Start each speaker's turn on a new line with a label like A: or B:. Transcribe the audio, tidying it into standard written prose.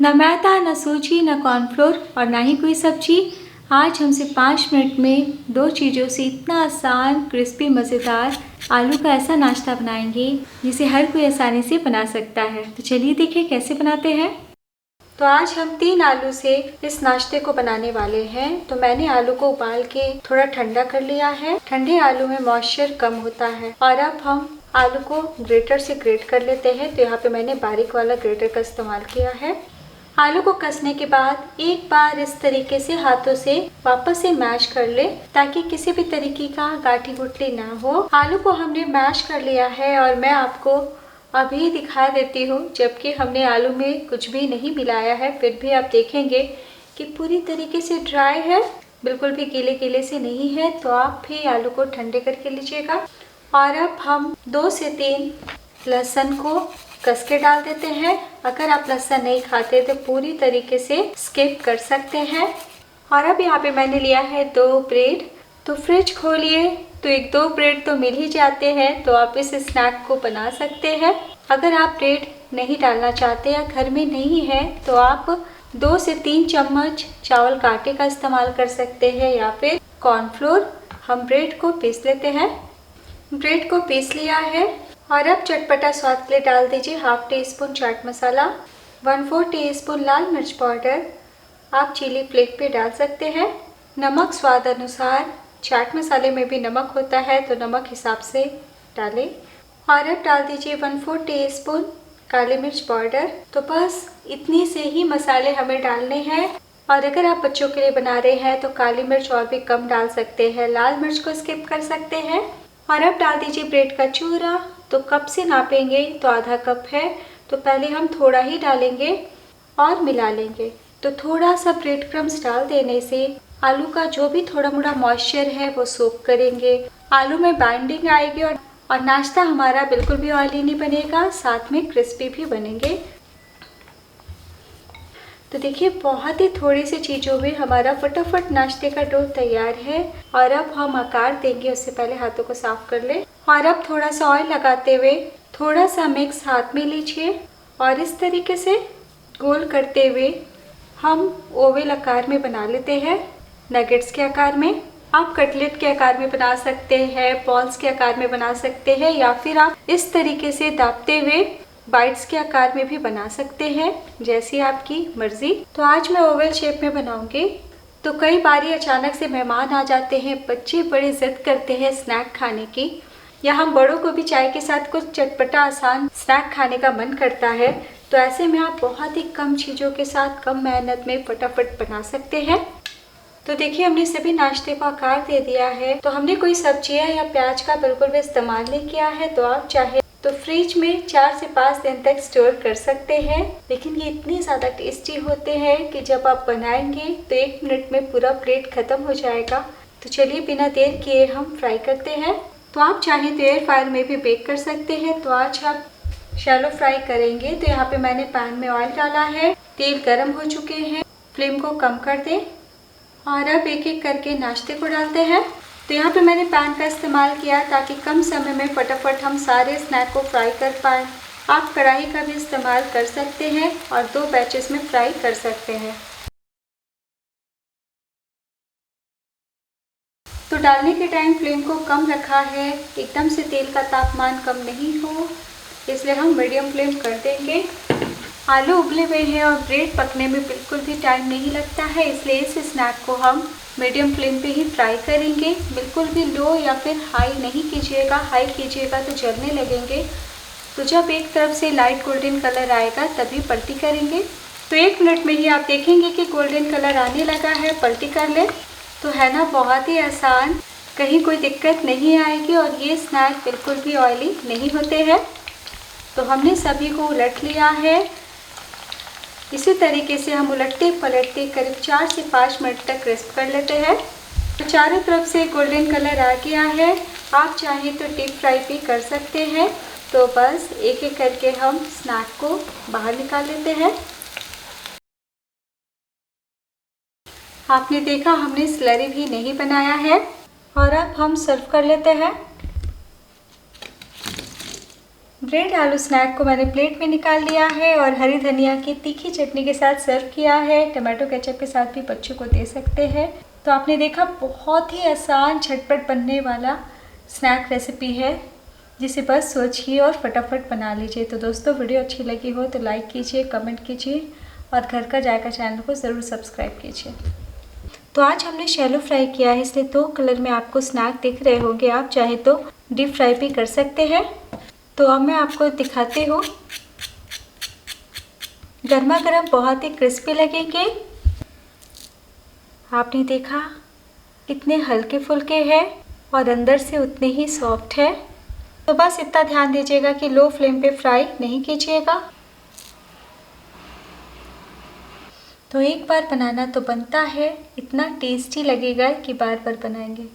A: न मैदा, न सूजी, न कॉर्नफ्लोर और ना ही कोई सब्जी। आज हमसे 5 मिनट में 2 चीज़ों से इतना आसान, क्रिस्पी, मज़ेदार आलू का ऐसा नाश्ता बनाएंगे जिसे हर कोई आसानी से बना सकता है। तो चलिए देखें कैसे बनाते हैं। तो आज हम 3 आलू से इस नाश्ते को बनाने वाले हैं। तो मैंने आलू को उबाल के थोड़ा ठंडा कर लिया है। ठंडे आलू में मॉइस्चर कम होता है। और अब हम आलू को ग्रेटर से ग्रेट कर लेते हैं। तो यहाँ पे मैंने बारीक वाला ग्रेटर का इस्तेमाल किया है। आलू को कसने के बाद एक बार इस तरीके से हाथों से वापस से मैश कर ले ताकि किसी भी तरीके का गाठी गुठली ना हो। आलू को हमने मैश कर लिया है और मैं आपको अभी दिखा देती हूँ, जबकि हमने आलू में कुछ भी नहीं मिलाया है, फिर भी आप देखेंगे कि पूरी तरीके से ड्राई है, बिल्कुल भी गीले गीले से नहीं है। तो आप भी आलू को ठंडे करके लीजिएगा। और अब हम 2 से 3 लहसुन को कस के डाल देते हैं। अगर आप लहसुन नहीं खाते तो पूरी तरीके से स्किप कर सकते हैं। और अब यहाँ पे मैंने लिया है 2 ब्रेड। तो फ्रिज खोलिए तो 1-2 ब्रेड तो मिल ही जाते हैं, तो आप इस स्नैक को बना सकते हैं। अगर आप ब्रेड नहीं डालना चाहते या घर में नहीं है तो आप 2 से 3 चम्मच चावल का आटे का इस्तेमाल कर सकते हैं या फिर कॉर्नफ्लोर। हम ब्रेड को पीस लेते हैं। ब्रेड को पीस लिया है और अब चटपटा स्वाद के लिए डाल दीजिए 1/2 टीस्पून चाट मसाला, 1/4 टीस्पून लाल मिर्च पाउडर। आप चिली फ्लेक पे डाल सकते हैं। नमक स्वाद अनुसार, चाट मसाले में भी नमक होता है तो नमक हिसाब से डालें। और अब डाल दीजिए 1/4 टीस्पून काली मिर्च पाउडर। तो बस इतनी से ही मसाले हमें डालने हैं। और अगर आप बच्चों के लिए बना रहे हैं तो काली मिर्च और भी कम डाल सकते हैं, लाल मिर्च को स्किप कर सकते हैं। और अब डाल दीजिए ब्रेड का चूरा। तो कप से नापेंगे तो आधा कप है, तो पहले हम थोड़ा ही डालेंगे और मिला लेंगे। तो थोड़ा सा ब्रेड क्रम्स डाल देने से आलू का जो भी थोड़ा मोड़ा मॉइस्चर है वो सोक करेंगे, आलू में बाइंडिंग आएगी और नाश्ता हमारा बिल्कुल भी ऑयली नहीं बनेगा, साथ में क्रिस्पी भी बनेंगे। तो देखिए बहुत ही थोड़ी सी चीज़ों में हमारा फटाफट नाश्ते का डो तैयार है। और अब हम आकार देंगे, उससे पहले हाथों को साफ कर ले। और अब थोड़ा सा ऑयल लगाते हुए थोड़ा सा मिक्स हाथ में लीजिए और इस तरीके से गोल करते हुए हम ओवल आकार में बना लेते हैं, नगेट्स के आकार में। आप कटलेट के आकार में बना सकते हैं, बॉल्स के आकार में बना सकते हैं, या फिर आप इस तरीके से दाबते हुए बाइट्स के आकार में भी बना सकते हैं, जैसी आपकी मर्जी। तो आज मैं ओवल शेप में बनाऊंगी। तो कई बार अचानक से मेहमान आ जाते हैं, बच्चे बड़े जिद करते हैं स्नैक खाने की, या हम बड़ों को भी चाय के साथ कुछ चटपटा आसान स्नैक खाने का मन करता है। तो ऐसे में आप बहुत ही कम चीज़ों के साथ कम मेहनत में फटाफट बना सकते हैं। तो देखिए हमने सभी नाश्ते को आकार दे दिया है। तो हमने कोई सब्जियां या प्याज का बिल्कुल भी इस्तेमाल नहीं किया है। तो आप चाहे तो फ्रिज में 4 से 5 दिन तक स्टोर कर सकते हैं, लेकिन ये इतने ज़्यादा टेस्टी होते हैं कि जब आप बनाएंगे तो 1 मिनट में पूरा प्लेट ख़त्म हो जाएगा। तो चलिए बिना देर किए हम फ्राई करते हैं। तो आप चाहें तो एयर फ्रायर में भी बेक कर सकते हैं। तो आज आप शैलो फ्राई करेंगे। तो यहाँ पे मैंने पैन में ऑयल डाला है, तेल गर्म हो चुके हैं, फ्लेम को कम कर दें और अब एक एक करके नाश्ते को डालते हैं। तो यहाँ पे मैंने पैन का इस्तेमाल किया ताकि कम समय में फटाफट हम सारे स्नैक को फ्राई कर पाएँ। आप कढ़ाई का भी इस्तेमाल कर सकते हैं और 2 बैचेस में फ्राई कर सकते हैं। तो डालने के टाइम फ्लेम को कम रखा है, एकदम से तेल का तापमान कम नहीं हो, इसलिए हम मीडियम फ्लेम कर देंगे। आलू उबले हुए हैं और ब्रेड पकने में बिल्कुल भी टाइम नहीं लगता है, इसलिए इस स्नैक को हम मीडियम फ्लेम पे ही फ्राई करेंगे। बिल्कुल भी लो या फिर हाई नहीं कीजिएगा, हाई कीजिएगा तो जलने लगेंगे। तो जब एक तरफ से लाइट गोल्डन कलर आएगा तभी पलटी करेंगे। तो 1 मिनट में ही आप देखेंगे कि गोल्डन कलर आने लगा है, पलटी कर लें। तो है ना बहुत ही आसान, कहीं कोई दिक्कत नहीं आएगी और ये स्नैक बिल्कुल भी ऑयली नहीं होते हैं। तो हमने सभी को उलट लिया है। इसी तरीके से हम उलटते पलटते करीब 4 से 5 मिनट तक क्रिस्प कर लेते हैं। तो चारों तरफ से गोल्डन कलर आ गया है। आप चाहें तो डीप फ्राई भी कर सकते हैं। तो बस एक एक करके हम स्नैक को बाहर निकाल लेते हैं। आपने देखा हमने स्लरी भी नहीं बनाया है। और अब हम सर्व कर लेते हैं। ब्रेड आलू स्नैक को मैंने प्लेट में निकाल लिया है और हरी धनिया की तीखी चटनी के साथ सर्व किया है। टमाटो केचप के साथ भी बच्चों को दे सकते हैं। तो आपने देखा, बहुत ही आसान झटपट बनने वाला स्नैक रेसिपी है, जिसे बस सोचिए और फटाफट बना लीजिए। तो दोस्तों, वीडियो अच्छी लगी हो तो लाइक कीजिए, कमेंट कीजिए और घर का जायका चैनल को ज़रूर सब्सक्राइब कीजिए। तो आज हमने शैलो फ्राई किया है, इसलिए 2 कलर में आपको स्नैक दिख रहे होंगे। आप चाहे तो डीप फ्राई भी कर सकते हैं। तो अब मैं आपको दिखाती हूँ। गर्मा गर्म बहुत ही क्रिस्पी लगेंगे। आपने देखा कितने हल्के फुल्के हैं और अंदर से उतने ही सॉफ्ट है। तो बस इतना ध्यान दीजिएगा कि लो फ्लेम पे फ्राई नहीं कीजिएगा। तो एक बार बनाना तो बनता है, इतना टेस्टी लगेगा कि बार बार बनाएंगे।